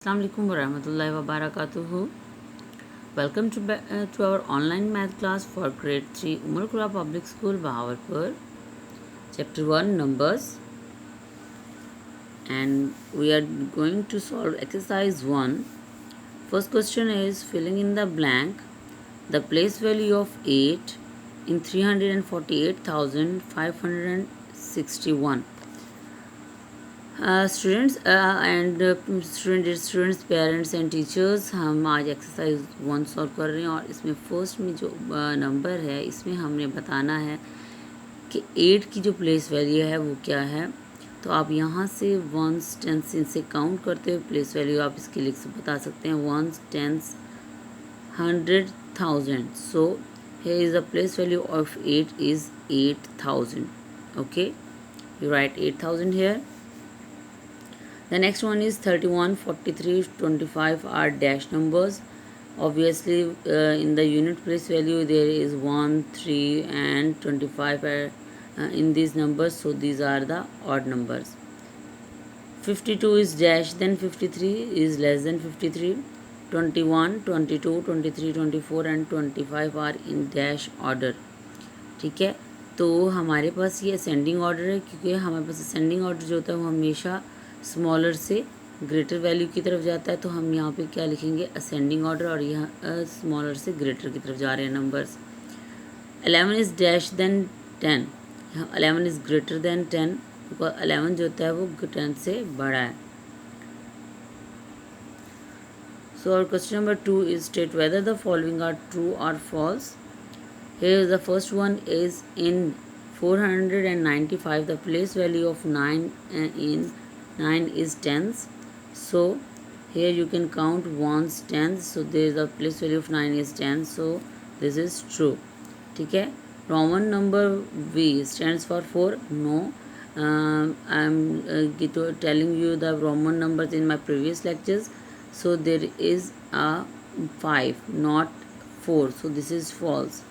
Assalamu alaikum warahmatullahi wabarakatuh. Welcome to our online math class for grade 3 Qura Public School, Bahawalpur. Chapter 1 Numbers, and we are going to solve exercise 1. First question is filling in the blank the place value of 8 in 348,561. Students parents and teachers, हम आज exercise 1 solve कर रहे हैं और इसमें first में जो number है इसमें हमने बताना है कि 8 की जो प्लेस वैल्यू है वो क्या है. तो आप यहाँ से वंस टेंस इनसे काउंट करते हुए प्लेस वैल्यू आप इसके लिख बता सकते हैं. Ones tens 100,000. So here is the place value of 8 is 8,000. Okay, you write 8,000 here. The next one is 31, 43, 25 are dash numbers. Obviously, in the unit place value there is 1, 3 and 25 in these numbers. So these are the odd numbers. 52 is dash, then 53 is less than 53. 21, 22, 23, 24 and 25 are in dash order. ठीक है, तो हमारे पास ये ascending order है, क्योंकि हमारे पास ascending order जो होता है वो हमेशा स्मॉलर से ग्रेटर वैल्यू की तरफ जाता है. तो हम यहाँ पे क्या लिखेंगे, असेंडिंग ऑर्डर, और यहाँ स्मॉलर से ग्रेटर की तरफ जा रहे हैं नंबर्स. 11 is dash then 10. यहाँ 11 इज़ ग्रेटर देन 10 बिकॉज 11 जो होता है वो 10 से बड़ा है. So our question number 2 is state whether the following are true or false. Here the first one is in 495 the place value of 9 in 9 is tens. So here you can count ones tens. So there is a place value of 9 is 10. So this is true. ठीक है. Roman number V stands for 4. No. I'm telling you the Roman numbers in my previous lectures. So there is a 5, not 4. So this is false.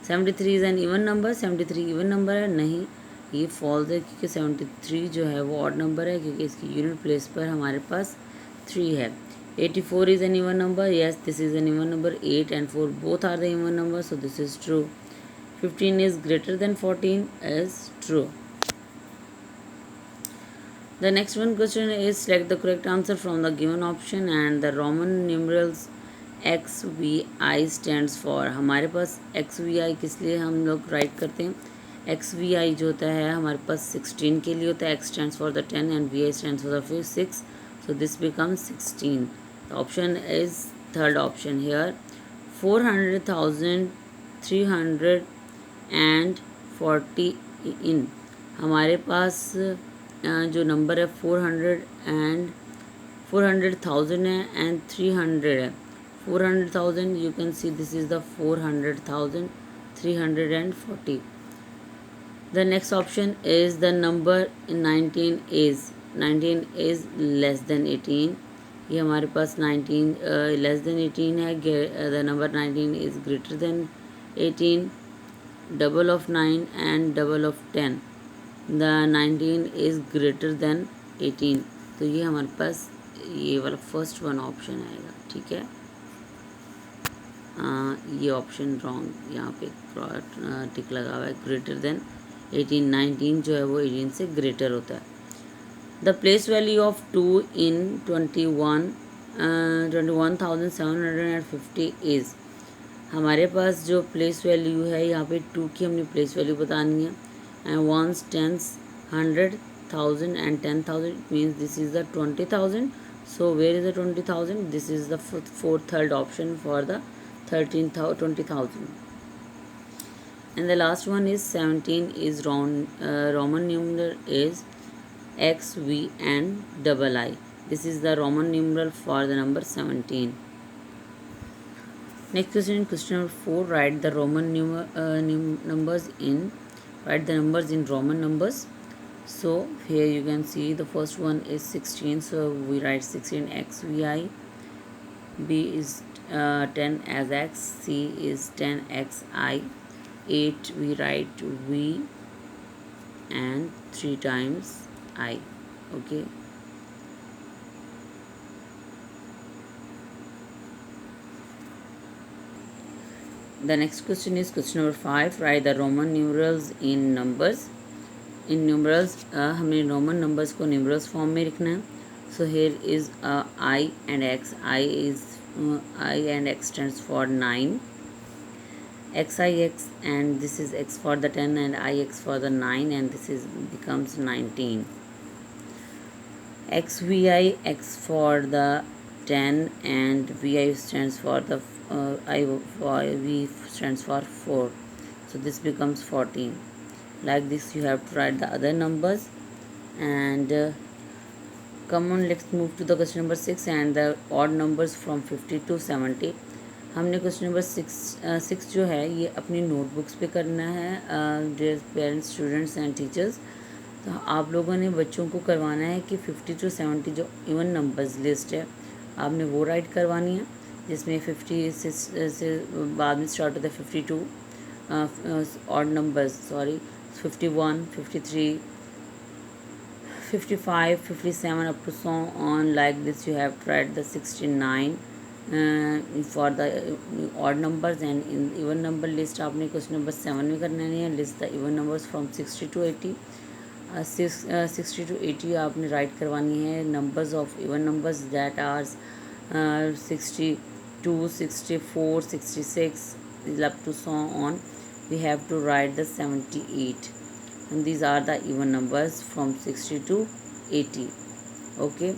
73 is an even number. 73 even number है नहीं, ये false है क्योंकि 73 जो है वो odd number है क्योंकि इसकी unit place पर हमारे पास 3 है. 84 is an even number. Yes, this is an even number. 8 and 4 both are the even number. So this is true. 15 is greater than 14 is true. The next one question is select the correct answer from the given option and the Roman numerals XVI stands for. हमारे पास XVI किस लिए हम लोग right करते हैं, XVI जो होता है हमारे पास 16 के लिए होता है. X stands for the 10 and VI stands for the 6. So this becomes 16. The option is third option here. 400,340 in हमारे पास जो नंबर है 400,000 है एंड 300 है. 400,000 you can see this is the 400,000. 340. The next option is the number 19 is less than 18. ये हमारे पास 19 less than 18 है. The number 19 is greater than 18. Double of 9 and double of 10. The 19 is greater than 18. तो ये हमारे पास ये वाला first one option आएगा. ठीक है, ये ऑप्शन रॉन्ग, यहाँ पे टिक लगा हुआ है. Greater than 18. 19 जो है वो 18 से ग्रेटर होता है. The place value of 2 in 21,750 is. हमारे पास जो प्लेस वैल्यू है यहाँ पे 2 की हमने प्लेस वैल्यू बतानी है. And ones, tens, 100,000 and 10,000 means this is the 20,000. So where is the 20,000? This is the third option for the 20,000. And the last one is 17 is Roman numeral is X, V and double I. This is the Roman numeral for the number 17. Next question, question number 4. Write the Roman numbers in. Write the numbers in Roman numbers. So here you can see the first one is 16. So we write 16 XVI. B is 10 as X. C is 10 XI. 8 we write V and 3 times I. Okay. The next question is question number 5. Write the Roman numerals in numbers. In numerals, हमें Roman numbers को numerals form में लिखना है. So here is I and X. I and X stands for 9. XIX, and this is X for the 10 and IX for the 9, and this is becomes 19. XVI, X for the 10 and VI stands for the V stands for 4. So this becomes 14. Like this you have to write the other numbers. And come on, let's move to the question number 6 and the odd numbers from 50 to 70. हमने question number 6 जो है ये अपनी notebooks पे करना है dear parents, students and teachers. तो आप लोगों ने बच्चों को करवाना है कि 50 to 70 जो इवन नंबर्स लिस्ट है आपने वो राइट करवानी है, जिसमें 50 से बाद में स्टार्ट होता है 52 odd numbers, 51, 53, 55, 57 up to so on. Like this you have to write the 69 for the odd numbers, and in even number list आपने क्वेश्चन नंबर 7 में करना है. List the even numbers from 60 to 80. 60 to 80 आपने write करवानी है numbers of even numbers that are 62, 64, 66 up to so on. We have to write the 78, and these are the even numbers from 60 to 80. Okay.